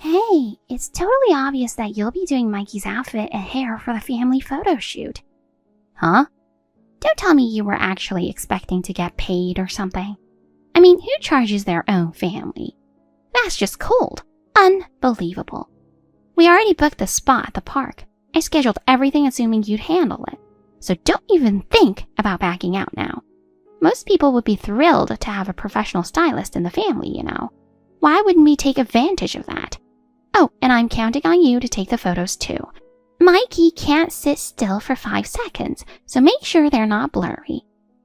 Hey, it's totally obvious that you'll be doing Mikey's outfit and hair for the family photo shoot. Huh? Don't tell me you were actually expecting to get paid or something. I mean, who charges their own family? That's just cold. Unbelievable. We already booked the spot at the park. I scheduled everything assuming you'd handle it. So don't even think about backing out now. Most people would be thrilled to have a professional stylist in the family, you know. Why wouldn't we take advantage of that? Oh, and I'm counting on you to take the photos too. Mikey can't sit still for 5 seconds, so make sure they're not blurry.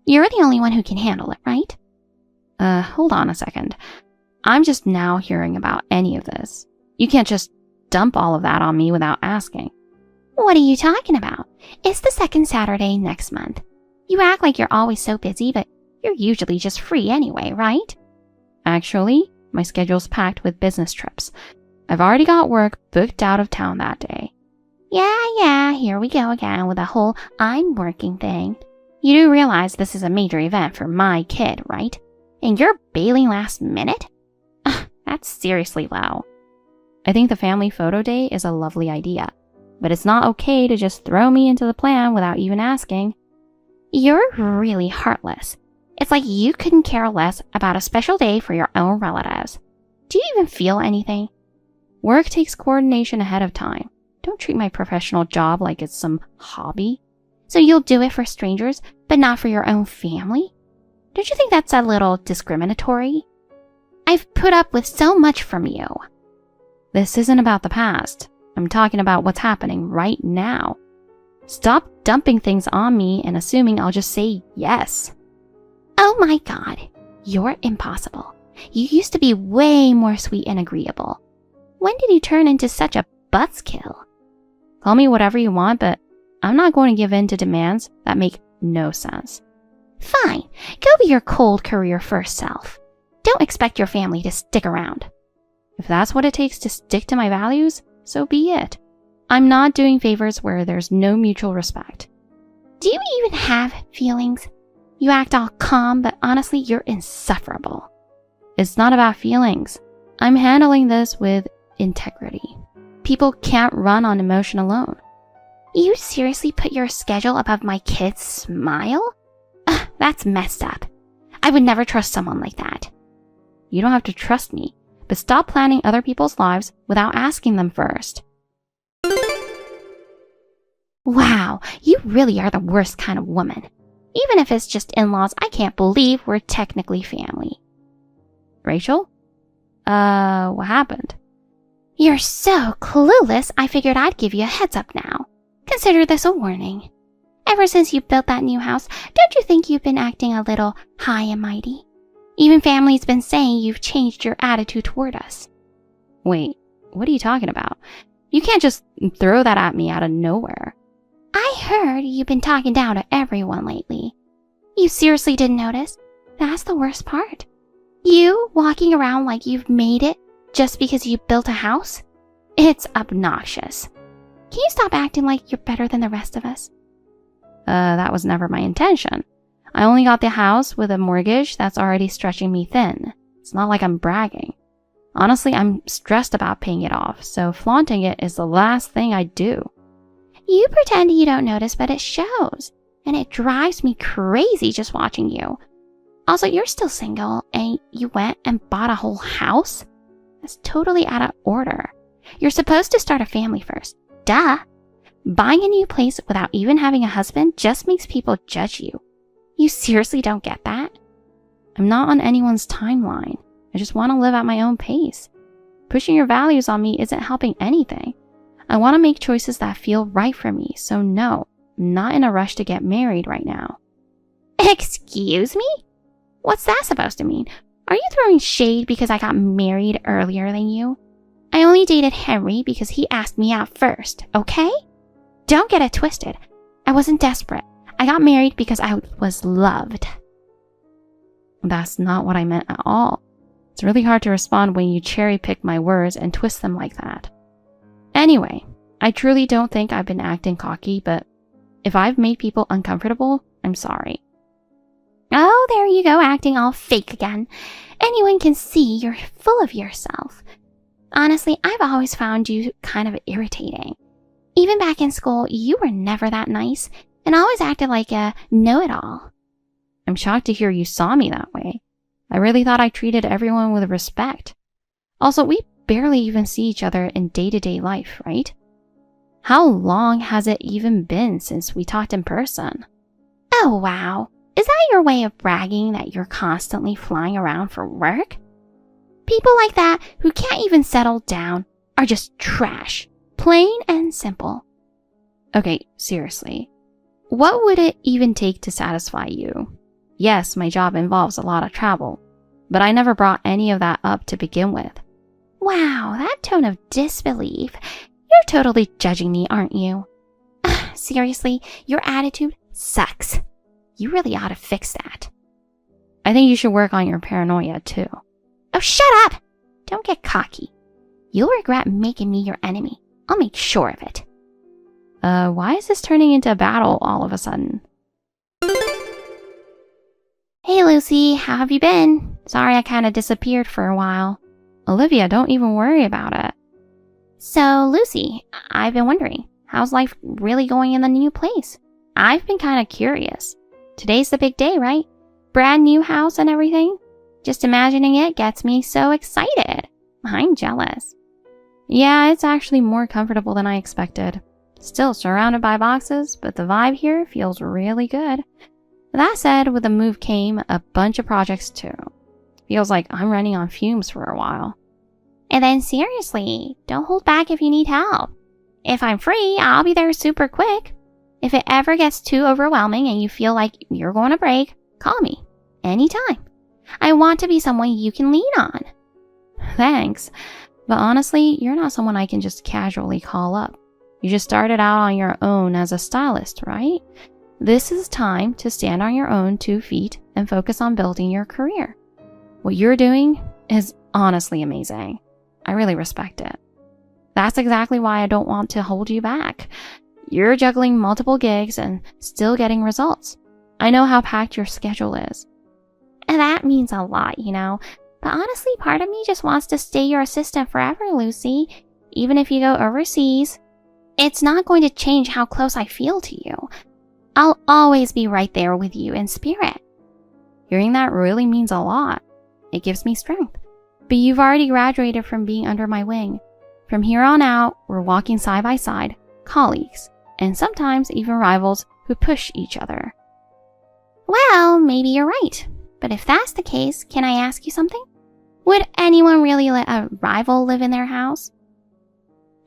You're the only one who can handle it, right? Hold on a second. I'm just now hearing about any of this. You can't just dump all of that on me without asking. What are you talking about? It's the second Saturday next month. You act like you're always so busy, but you're usually just free anyway, right? Actually, my schedule's packed with business trips. I've already got work booked out of town that day. Yeah, here we go again with the whole I'm working thing. You do realize this is a major event for my kid, right? And you're bailing last minute? That's seriously low. I think the family photo day is a lovely idea, but it's not okay to just throw me into the plan without even asking. You're really heartless. It's like you couldn't care less about a special day for your own relatives. Do you even feel anything? Work takes coordination ahead of time. Don't treat my professional job like it's some hobby. So you'll do it for strangers, but not for your own family? Don't you think that's a little discriminatory? I've put up with so much from you. This isn't about the past. I'm talking about what's happening right now. Stop dumping things on me and assuming I'll just say yes. Oh my God, you're impossible. You used to be way more sweet and agreeable. When did you turn into such a buzzkill? Call me whatever you want, but I'm not going to give in to demands that make no sense. Fine, go be your cold career first self. Don't expect your family to stick around. If that's what it takes to stick to my values, so be it. I'm not doing favors where there's no mutual respect. Do you even have feelings? You act all calm, but honestly, you're insufferable. It's not about feelings. I'm handling this with integrity. People can't run on emotion alone. You seriously put your schedule above my kid's smile? Ugh, that's messed up. I would never trust someone like that. You don't have to trust me, but stop planning other people's lives without asking them first. Wow, you really are the worst kind of woman. Even if it's just in-laws, I can't believe we're technically family. Rachel? What happened? You're so clueless, I figured I'd give you a heads up now. Consider this a warning. Ever since you built that new house, don't you think you've been acting a little high and mighty? Even family's been saying you've changed your attitude toward us. Wait, what are you talking about? You can't just throw that at me out of nowhere. I heard you've been talking down to everyone lately. You seriously didn't notice? That's the worst part. You walking around like you've made it just because you built a house? It's obnoxious. Can you stop acting like you're better than the rest of us? That was never my intention. I only got the house with a mortgage that's already stretching me thin. It's not like I'm bragging. Honestly, I'm stressed about paying it off, so flaunting it is the last thing I'd do. You pretend you don't notice, but it shows. And it drives me crazy just watching you. Also, you're still single, and you went and bought a whole house? That's totally out of order. You're supposed to start a family first. Duh. Buying a new place without even having a husband just makes people judge you. You seriously don't get that? I'm not on anyone's timeline. I just want to live at my own pace. Pushing your values on me isn't helping anything. I want to make choices that feel right for me, so no, I'm not in a rush to get married right now. Excuse me? What's that supposed to mean? Are you throwing shade because I got married earlier than you? I only dated Henry because he asked me out first, okay? Don't get it twisted. I wasn't desperate. I got married because I was loved. That's not what I meant at all. It's really hard to respond when you cherry pick my words and twist them like that. Anyway, I truly don't think I've been acting cocky, but if I've made people uncomfortable, I'm sorry. Oh, there you go, acting all fake again. Anyone can see you're full of yourself. Honestly, I've always found you kind of irritating. Even back in school, you were never that nice and always acted like a know-it-all. I'm shocked to hear you saw me that way. I really thought I treated everyone with respect. Also, we barely even see each other in day-to-day life, right? How long has it even been since we talked in person? Oh, wow. Is that your way of bragging that you're constantly flying around for work? People like that who can't even settle down are just trash. Plain and simple. Okay, seriously. What would it even take to satisfy you? Yes, my job involves a lot of travel, but I never brought any of that up to begin with. Wow, that tone of disbelief. You're totally judging me, aren't you? Seriously, your attitude sucks. You really ought to fix that. I think you should work on your paranoia too. Oh, shut up! Don't get cocky. You'll regret making me your enemy. I'll make sure of it. Why is this turning into a battle all of a sudden? Hey, Lucy, how have you been? Sorry I kind of disappeared for a while. Olivia, don't even worry about it. So, Lucy, I've been wondering, how's life really going in the new place? I've been kind of curious. Today's the big day, right? Brand new house and everything? Just imagining it gets me so excited. I'm jealous. Yeah, it's actually more comfortable than I expected. Still surrounded by boxes, but the vibe here feels really good. That said, with the move came a bunch of projects too. Feels like I'm running on fumes for a while. And then seriously, don't hold back if you need help. If I'm free, I'll be there super quick. If it ever gets too overwhelming and you feel like you're going to break, call me. Anytime. I want to be someone you can lean on. Thanks. But honestly, you're not someone I can just casually call up. You just started out on your own as a stylist, right? This is time to stand on your own 2 feet and focus on building your career. What you're doing is honestly amazing. I really respect it. That's exactly why I don't want to hold you back. You're juggling multiple gigs and still getting results. I know how packed your schedule is. And that means a lot, you know. But honestly, part of me just wants to stay your assistant forever, Lucy. Even if you go overseas, it's not going to change how close I feel to you. I'll always be right there with you in spirit. Hearing that really means a lot. It gives me strength. But you've already graduated from being under my wing. From here on out, we're walking side by side, colleagues, and sometimes even rivals who push each other. Well, maybe you're right. But if that's the case, can I ask you something? Would anyone really let a rival live in their house?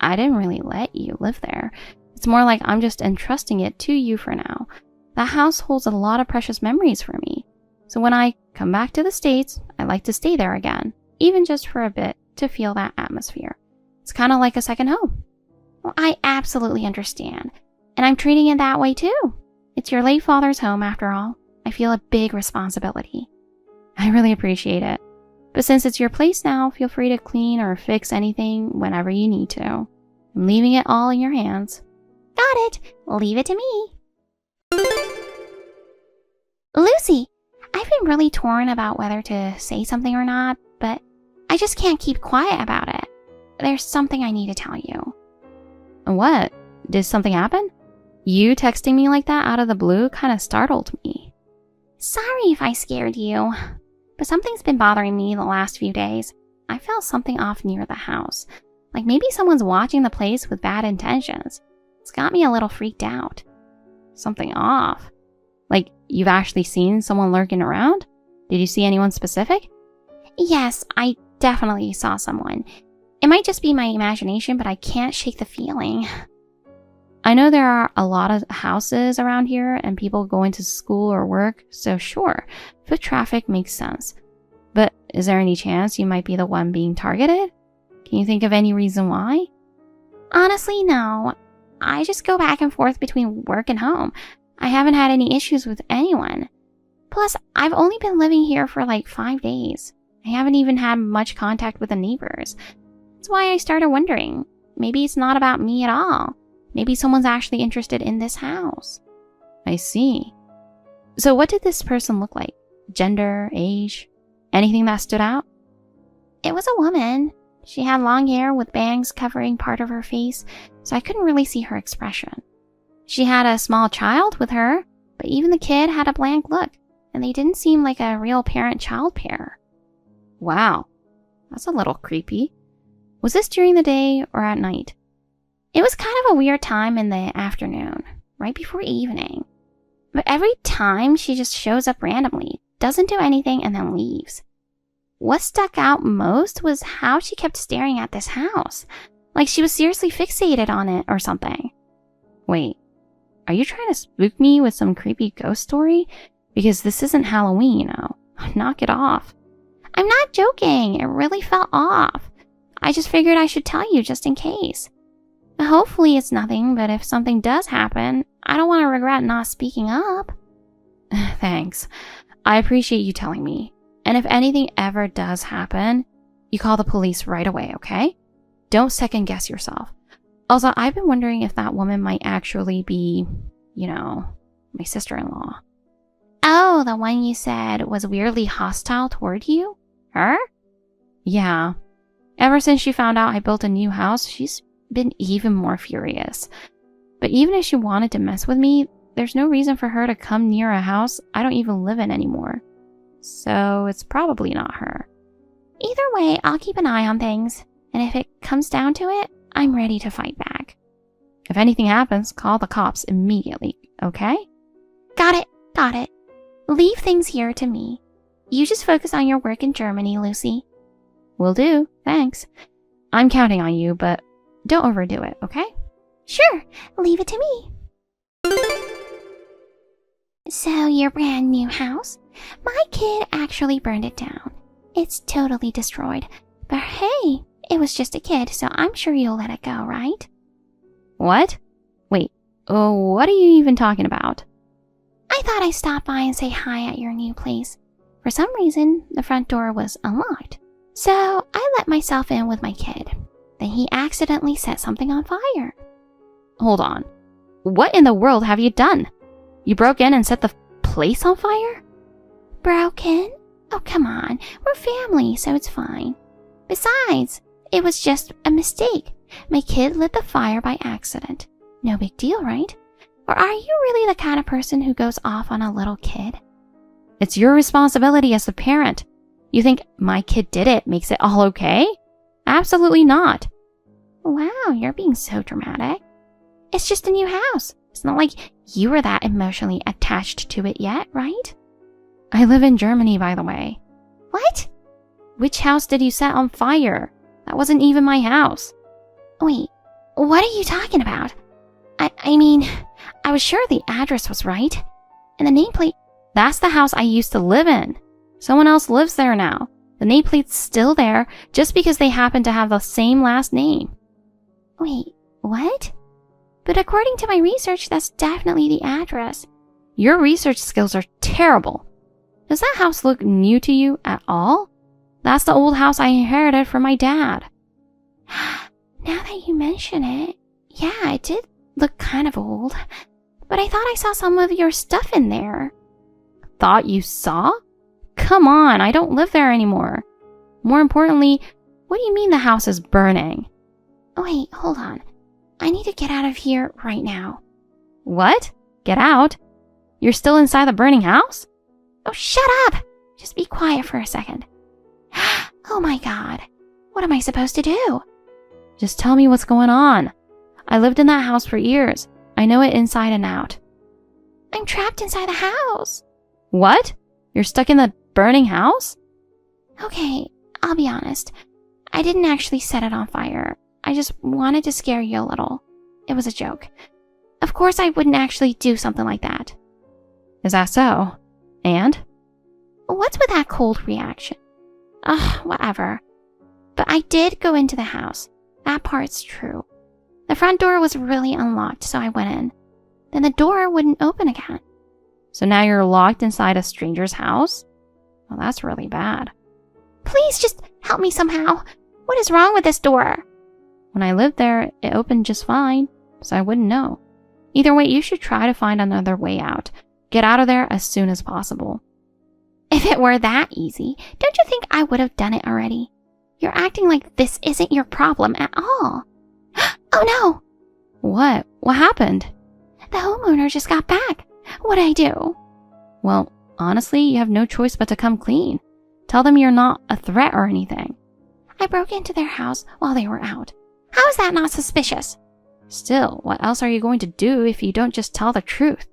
I didn't really let you live there. It's more like I'm just entrusting it to you for now. That house holds a lot of precious memories for me. So when I come back to the States, I like to stay there again, even just for a bit, to feel that atmosphere. It's kind of like a second home. Well, I absolutely understand. And I'm treating it that way too. It's your late father's home after all. I feel a big responsibility. I really appreciate it. But since it's your place now, feel free to clean or fix anything whenever you need to. I'm leaving it all in your hands. Got it. Leave it to me. Lucy, I've been really torn about whether to say something or not, but I just can't keep quiet about it. There's something I need to tell you. What? Did something happen? You texting me like that out of the blue kind of startled me. Sorry if I scared you, but something's been bothering me the last few days. I felt something off near the house, like maybe someone's watching the place with bad intentions. It's got me a little freaked out. Something off? Like you've actually seen someone lurking around? Did you see anyone specific? Yes, I definitely saw someone. It might just be my imagination, but I can't shake the feeling. I know there are a lot of houses around here and people going to school or work, so sure, foot traffic makes sense. But is there any chance you might be the one being targeted? Can you think of any reason why? Honestly, no. I just go back and forth between work and home. I haven't had any issues with anyone. Plus, I've only been living here for like 5 days. I haven't even had much contact with the neighbors. That's why I started wondering. Maybe it's not about me at all. Maybe someone's actually interested in this house. I see. So what did this person look like? Gender, age, anything that stood out? It was a woman. She had long hair with bangs covering part of her face, so I couldn't really see her expression. She had a small child with her, but even the kid had a blank look, and they didn't seem like a real parent-child pair. Wow, that's a little creepy. Was this during the day or at night? It was kind of a weird time in the afternoon, right before evening. But every time she just shows up randomly, doesn't do anything, and then leaves. What stuck out most was how she kept staring at this house, like she was seriously fixated on it or something. Wait, are you trying to spook me with some creepy ghost story? Because this isn't Halloween, you know. Knock it off. I'm not joking. It really felt off. I just figured I should tell you just in case. Hopefully it's nothing, but if something does happen, I don't want to regret not speaking up. Thanks. I appreciate you telling me. And if anything ever does happen, you call the police right away, okay? Don't second guess yourself. Also, I've been wondering if that woman might actually be, my sister-in-law. Oh, the one you said was weirdly hostile toward you? Her? Yeah. Ever since she found out I built a new house, she's been even more furious. But even if she wanted to mess with me, there's no reason for her to come near a house I don't even live in anymore. So it's probably not her. Either way, I'll keep an eye on things. And if it comes down to it, I'm ready to fight back. If anything happens, call the cops immediately, okay? Got it. Leave things here to me. You just focus on your work in Germany, Lucy. Will do, thanks. I'm counting on you, but don't overdo it, okay? Sure, leave it to me. So, your brand new house? My kid actually burned it down. It's totally destroyed. But hey, it was just a kid, so I'm sure you'll let it go, right? What? Wait, what are you even talking about? I thought I'd stop by and say hi at your new place. For some reason, the front door was unlocked. So, I let myself in with my kid. Then he accidentally set something on fire. Hold on. What in the world have you done? You broke in and set the place on fire? Broken? Oh, come on. We're family, so it's fine. Besides, it was just a mistake. My kid lit the fire by accident. No big deal, right? Or are you really the kind of person who goes off on a little kid? It's your responsibility as the parent. You think my kid did it makes it all okay? Absolutely not. Wow, you're being so dramatic. It's just a new house. It's not like you were that emotionally attached to it yet, right? I live in Germany, by the way. What? Which house did you set on fire? That wasn't even my house. Wait, what are you talking about? I mean, I was sure the address was right. And the nameplate... That's the house I used to live in. Someone else lives there now. The nameplate's still there just because they happen to have the same last name. Wait, what? But according to my research, that's definitely the address. Your research skills are terrible. Does that house look new to you at all? That's the old house I inherited from my dad. Now that you mention it, yeah, it did look kind of old. But I thought I saw some of your stuff in there. Thought you saw? Come on, I don't live there anymore. More importantly, what do you mean the house is burning? Oh, wait, hold on. I need to get out of here right now. What? Get out? You're still inside the burning house? Oh, shut up! Just be quiet for a second. Oh my god. What am I supposed to do? Just tell me what's going on. I lived in that house for years. I know it inside and out. I'm trapped inside the house. What? You're stuck in the burning house? Okay, I'll be honest. I didn't actually set it on fire. I just wanted to scare you a little. It was a joke. Of course I wouldn't actually do something like that. Is that so? And? What's with that cold reaction? Ugh, whatever. But I did go into the house. That part's true. The front door was really unlocked, so I went in. Then the door wouldn't open again. So now you're locked inside a stranger's house? Well, that's really bad. Please just help me somehow. What is wrong with this door? When I lived there, it opened just fine, so I wouldn't know. Either way, you should try to find another way out. Get out of there as soon as possible. If it were that easy, don't you think I would have done it already? You're acting like this isn't your problem at all. Oh no! What? What happened? The homeowner just got back. What'd I do? Well, honestly, you have no choice but to come clean. Tell them you're not a threat or anything. I broke into their house while they were out. How is that not suspicious? Still, what else are you going to do if you don't just tell the truth?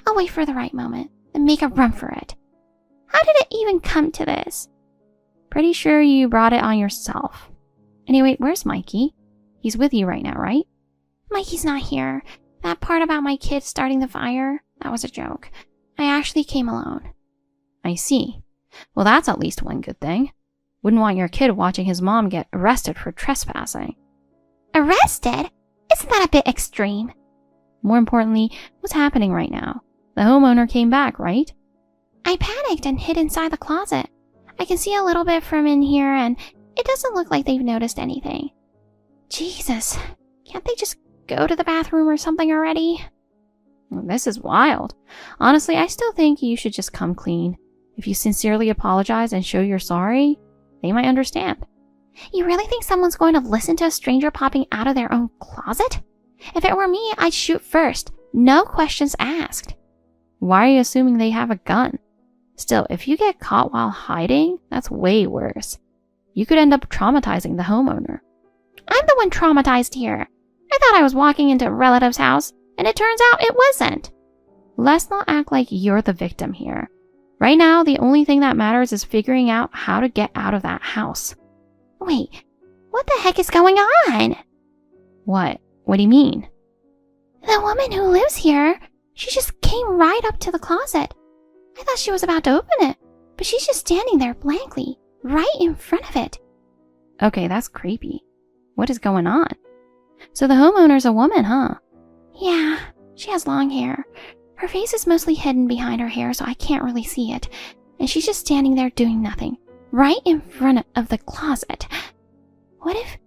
I'll wait for the right moment and make a run for it. How did it even come to this? Pretty sure you brought it on yourself. Anyway, where's Mikey? He's with you right now, right? Mikey's not here. That part about my kid starting the fire, that was a joke. I actually came alone. I see. Well, that's at least one good thing. Wouldn't want your kid watching his mom get arrested for trespassing. Arrested? Isn't that a bit extreme? More importantly, what's happening right now? The homeowner came back, right? I panicked and hid inside the closet. I can see a little bit from in here, and it doesn't look like they've noticed anything. Jesus, can't they just go to the bathroom or something already? This is wild. Honestly, I still think you should just come clean. If you sincerely apologize and show you're sorry, they might understand. You really think someone's going to listen to a stranger popping out of their own closet? If it were me, I'd shoot first. No questions asked. Why are you assuming they have a gun? Still, if you get caught while hiding, that's way worse. You could end up traumatizing the homeowner. I'm the one traumatized here. I thought I was walking into a relative's house, and it turns out it wasn't. Let's not act like you're the victim here. Right now, the only thing that matters is figuring out how to get out of that house. Wait, what the heck is going on? What? What do you mean? The woman who lives here, she just came right up to the closet. I thought she was about to open it, but she's just standing there blankly, right in front of it. Okay, that's creepy. What is going on? So the homeowner's a woman, huh? Yeah, she has long hair. Her face is mostly hidden behind her hair, so I can't really see it. And she's just standing there doing nothing, right in front of the closet. What if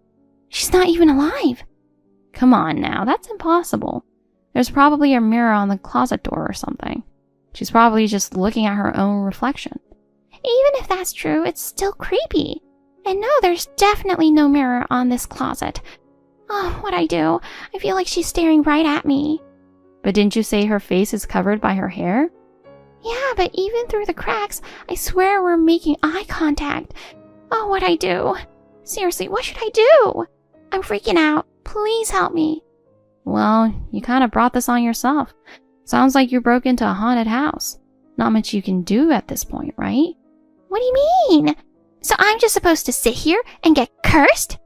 she's not even alive? Come on now, that's impossible. There's probably a mirror on the closet door or something. She's probably just looking at her own reflection. Even if that's true, it's still creepy. And no, there's definitely no mirror on this closet. Oh, what'd I do? I feel like she's staring right at me. But didn't you say her face is covered by her hair? Yeah, but even through the cracks, I swear we're making eye contact. Oh, what'd I do? Seriously, what should I do? I'm freaking out. Please help me. Well, you kind of brought this on yourself. Sounds like you broke into a haunted house. Not much you can do at this point, right? What do you mean? So I'm just supposed to sit here and get cursed?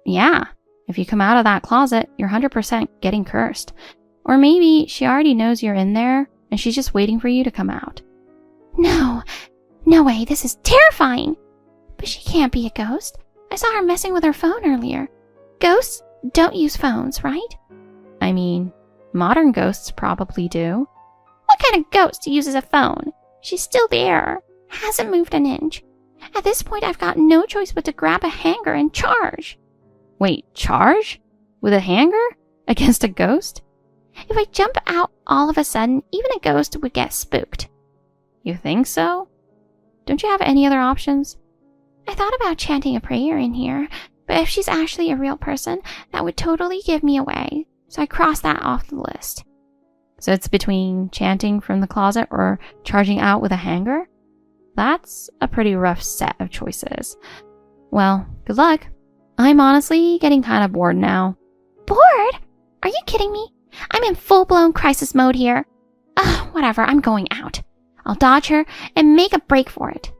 Yeah. If you come out of that closet, you're 100% getting cursed. Or maybe she already knows you're in there and she's just waiting for you to come out. No way, this is terrifying. But she can't be a ghost. I saw her messing with her phone earlier. Ghosts don't use phones, right? I mean, modern ghosts probably do. What kind of ghost uses a phone? She's still there. Hasn't moved an inch. At this point, I've got no choice but to grab a hanger and charge. Wait, charge? With a hanger? Against a ghost? If I jump out all of a sudden, even a ghost would get spooked. You think so? Don't you have any other options? I thought about chanting a prayer in here, but if she's actually a real person, that would totally give me away. So I crossed that off the list. So it's between chanting from the closet or charging out with a hanger? That's a pretty rough set of choices. Well, good luck. I'm honestly getting kind of bored now. Bored? Are you kidding me? I'm in full-blown crisis mode here. Whatever, I'm going out. I'll dodge her and make a break for it.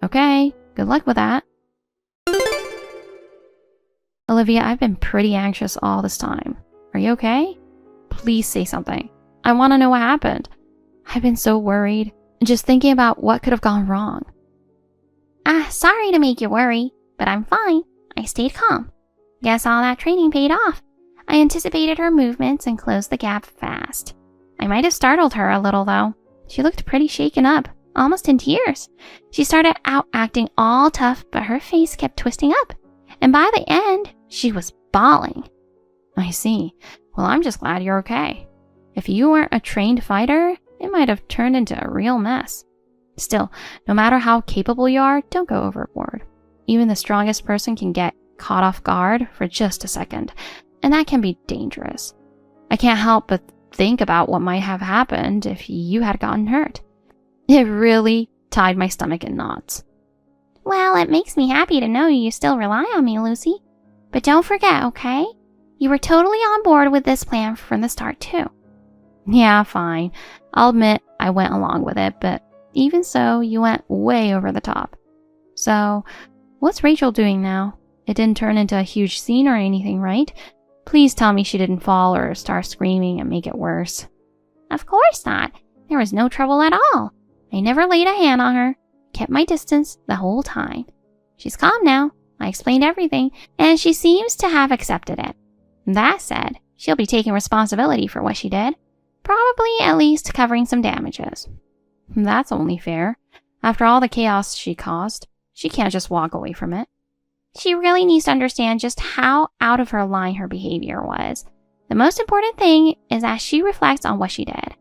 Okay, good luck with that. Olivia, I've been pretty anxious all this time. Are you okay? Please say something. I want to know what happened. I've been so worried, just thinking about what could have gone wrong. Sorry to make you worry, but I'm fine. I stayed calm. Guess all that training paid off. I anticipated her movements and closed the gap fast. I might have startled her a little, though. She looked pretty shaken up, almost in tears. She started out acting all tough, but her face kept twisting up. And by the end, she was bawling. I see. Well, I'm just glad you're okay. If you weren't a trained fighter, it might have turned into a real mess. Still, no matter how capable you are, don't go overboard. Even the strongest person can get caught off guard for just a second, and that can be dangerous. I can't help but think about what might have happened if you had gotten hurt. It really tied my stomach in knots. Well, it makes me happy to know you still rely on me, Lucy. But don't forget, okay? You were totally on board with this plan from the start, too. Yeah, fine. I'll admit I went along with it, but even so, you went way over the top. So, what's Rachel doing now? It didn't turn into a huge scene or anything, right? Please tell me she didn't fall or start screaming and make it worse. Of course not. There was no trouble at all. I never laid a hand on her. Kept my distance the whole time. She's calm now. I explained everything, and she seems to have accepted it. That said, she'll be taking responsibility for what she did. Probably at least covering some damages. That's only fair. After all the chaos she caused, she can't just walk away from it. She really needs to understand just how out of her line her behavior was. The most important thing is that she reflects on what she did.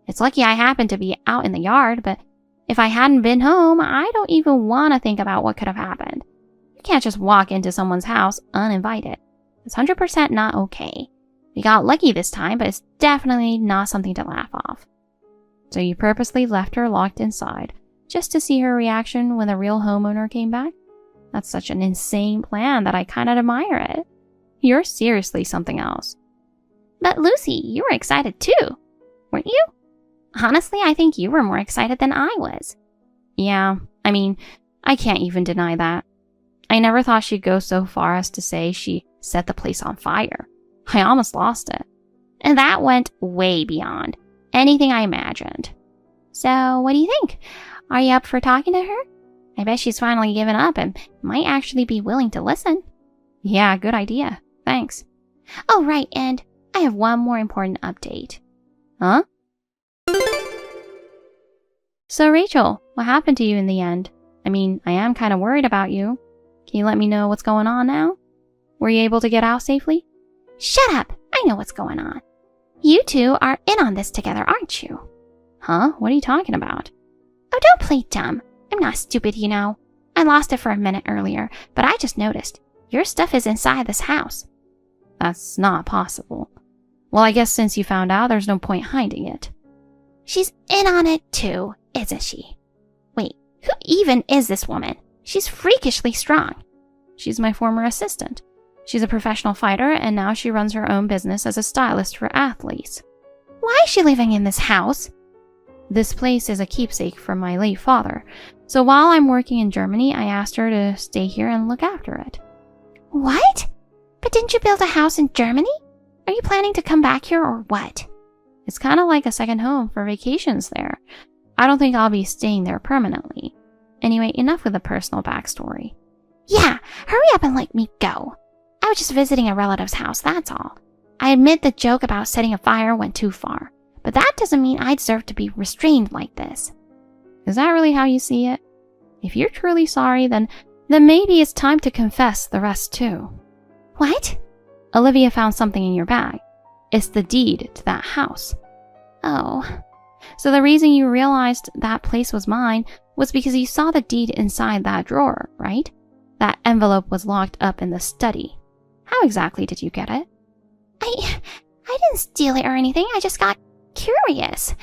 It's lucky I happened to be out in the yard, but if I hadn't been home, I don't even want to think about what could have happened. You can't just walk into someone's house uninvited. It's 100% not okay. We got lucky this time, but it's definitely not something to laugh off. So you purposely left her locked inside, just to see her reaction when the real homeowner came back? That's such an insane plan that I kind of admire it. You're seriously something else. But Lucy, you were excited too, weren't you? Honestly, I think you were more excited than I was. Yeah, I mean, I can't even deny that. I never thought she'd go so far as to say she set the place on fire. I almost lost it. And that went way beyond anything I imagined. So, what do you think? Are you up for talking to her? I bet she's finally given up and might actually be willing to listen. Yeah, good idea. Thanks. Oh, right, and I have one more important update. Huh? So, Rachel, what happened to you in the end? I mean, I am kind of worried about you. Can you let me know what's going on now? Were you able to get out safely? Shut up! I know what's going on. You two are in on this together, aren't you? Huh? What are you talking about? Oh, don't play dumb. I'm not stupid, you know. I lost it for a minute earlier, but I just noticed. Your stuff is inside this house. That's not possible. Well, I guess since you found out, there's no point hiding it. She's in on it too, isn't she? Wait, who even is this woman? She's freakishly strong. She's my former assistant. She's a professional fighter, and now she runs her own business as a stylist for athletes. Why is she living in this house? This place is a keepsake from my late father, so while I'm working in Germany, I asked her to stay here and look after it. What? But didn't you build a house in Germany? Are you planning to come back here or what? It's kind of like a second home for vacations there. I don't think I'll be staying there permanently. Anyway, enough with the personal backstory. Yeah, hurry up and let me go. I was just visiting a relative's house, that's all. I admit the joke about setting a fire went too far, but that doesn't mean I deserve to be restrained like this. Is that really how you see it? If you're truly sorry, then maybe it's time to confess the rest too. What? Olivia found something in your bag. It's the deed to that house. Oh. So the reason you realized that place was mine was because you saw the deed inside that drawer, right? That envelope was locked up in the study. How exactly did you get it? I didn't steal it or anything. I just got curious.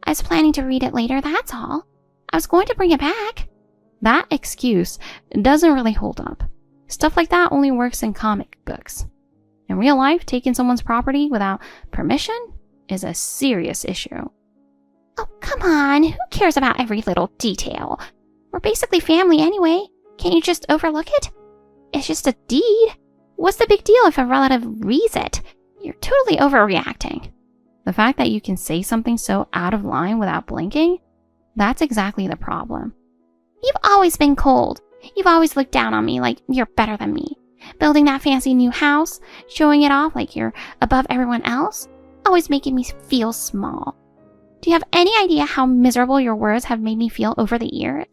I was planning to read it later, that's all. I was going to bring it back. That excuse doesn't really hold up. Stuff like that only works in comic books. In real life, taking someone's property without permission is a serious issue. Oh, come on. Who cares about every little detail? We're basically family anyway. Can't you just overlook it? It's just a deed. What's the big deal if a relative reads it? You're totally overreacting. The fact that you can say something so out of line without blinking, that's exactly the problem. You've always been cold. You've always looked down on me like you're better than me. Building that fancy new house, showing it off like you're above everyone else, always making me feel small. Do you have any idea how miserable your words have made me feel over the years?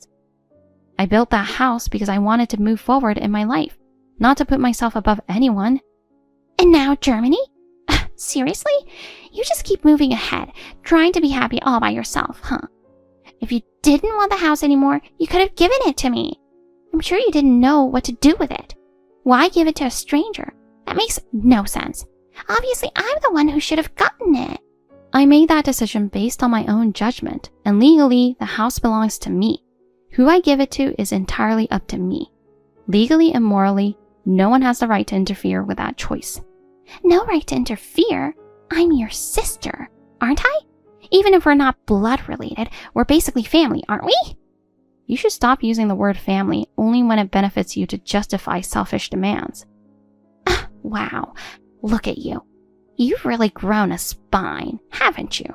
I built that house because I wanted to move forward in my life, not to put myself above anyone. And now Germany? Seriously? You just keep moving ahead, trying to be happy all by yourself, huh? If you didn't want the house anymore, you could have given it to me. I'm sure you didn't know what to do with it. Why give it to a stranger? That makes no sense. Obviously, I'm the one who should have gotten it. I made that decision based on my own judgment, and legally, the house belongs to me. Who I give it to is entirely up to me. Legally and morally, no one has the right to interfere with that choice. No right to interfere? I'm your sister, aren't I? Even if we're not blood related, we're basically family, aren't we? You should stop using the word family only when it benefits you to justify selfish demands. Wow, look at you. You've really grown a spine, haven't you?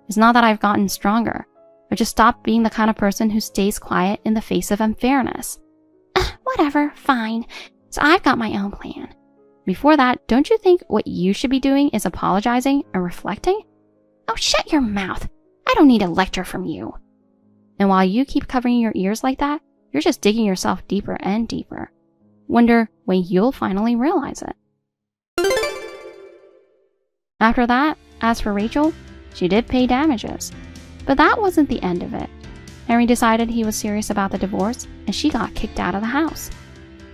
It's not that I've gotten stronger. I've just stopped being the kind of person who stays quiet in the face of unfairness. Whatever, fine. So I've got my own plan. Before that, don't you think what you should be doing is apologizing and reflecting? Oh, shut your mouth. I don't need a lecture from you. And while you keep covering your ears like that, you're just digging yourself deeper and deeper. Wonder when you'll finally realize it. After that, as for Rachel, she did pay damages. But that wasn't the end of it. Henry decided he was serious about the divorce, and she got kicked out of the house.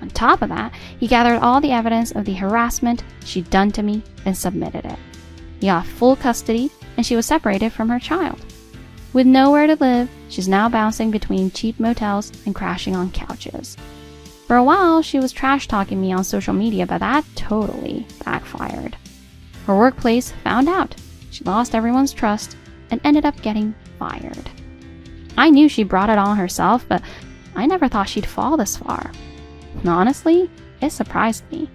On top of that, he gathered all the evidence of the harassment she'd done to me and submitted it. He got full custody, and she was separated from her child. With nowhere to live, she's now bouncing between cheap motels and crashing on couches. For a while, she was trash-talking me on social media, but that totally backfired. Her workplace found out. She lost everyone's trust and ended up getting fired. I knew she brought it on herself, but I never thought she'd fall this far. And honestly, it surprised me.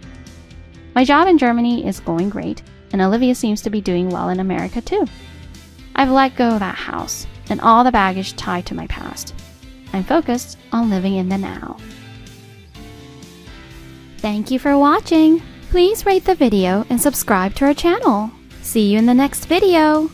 My job in Germany is going great, and Olivia seems to be doing well in America too. I've let go of that house and all the baggage tied to my past. I'm focused on living in the now. Thank you for watching. Please rate the video and subscribe to our channel. See you in the next video.